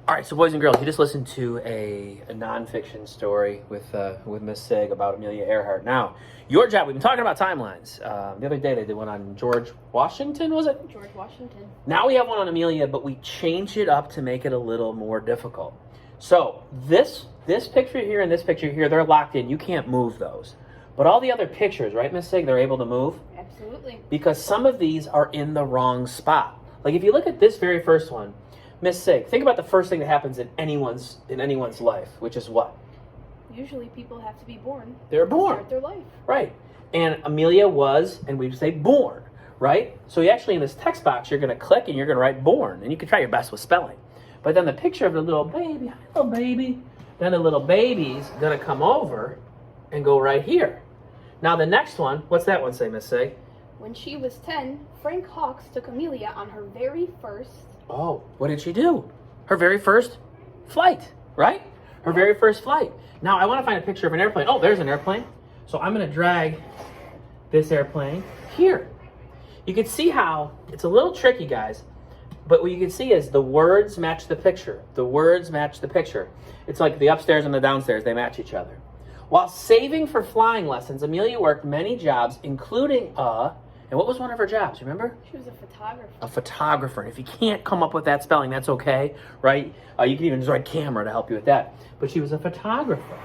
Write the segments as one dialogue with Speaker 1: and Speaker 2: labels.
Speaker 1: All right, so boys and girls, you just listened to a nonfiction story with Miss Sig about Amelia Earhart. Now, your job, we've been talking about timelines. The other day they did one on George Washington, was it?
Speaker 2: George Washington.
Speaker 1: Now we have one on Amelia, but we changed it up to make it a little more difficult. So this picture here and this picture here, they're locked in. You can't move those. But all the other pictures, right, Miss Sig, they're able to move?
Speaker 2: Absolutely.
Speaker 1: Because some of these are in the wrong spot. Like if you look at this very first one, Miss Sig, think about the first thing that happens in anyone's life, which is what?
Speaker 2: Usually people have to be born.
Speaker 1: They're born.
Speaker 2: To start their life.
Speaker 1: Right. And Amelia was, and we say born, right? So you actually in this text box, you're going to click and you're going to write born. And you can try your best with spelling. But then the picture of the little baby, hi little baby, then the little baby's going to come over and go right here. Now the next one, what's that one say, Miss Sig?
Speaker 2: When she was 10, Frank Hawks took Amelia on her very first...
Speaker 1: Oh, what did she do? Her very first flight, right? Her very first flight. Now, I want to find a picture of an airplane. Oh, there's an airplane. So I'm going to drag this airplane here. You can see how it's a little tricky, guys. But what you can see is the words match the picture. The words match the picture. It's like the upstairs and the downstairs. They match each other. While saving for flying lessons, Amelia worked many jobs, including and what was one of her jobs, remember?
Speaker 2: She was a photographer.
Speaker 1: A photographer. And if you can't come up with that spelling, that's okay, right? You can even just write camera to help you with that. But she was a photographer,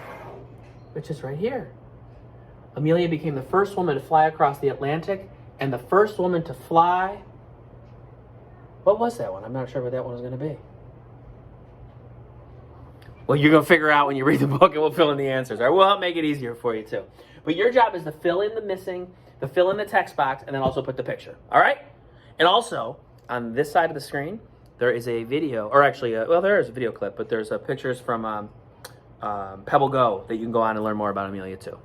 Speaker 1: which is right here. Amelia became the first woman to fly across the Atlantic and the first woman to fly. What was that one? I'm not sure what that one was going to be. Well, you're going to figure out when you read the book, and we'll fill in the answers. All right, we'll help make it easier for you, too. But your job is to fill in the missing, to fill in the text box, and then also put the picture. All right? And also, on this side of the screen, there is a video, or actually, well, there is a video clip, but there's pictures from Pebble Go that you can go on and learn more about Amelia, too.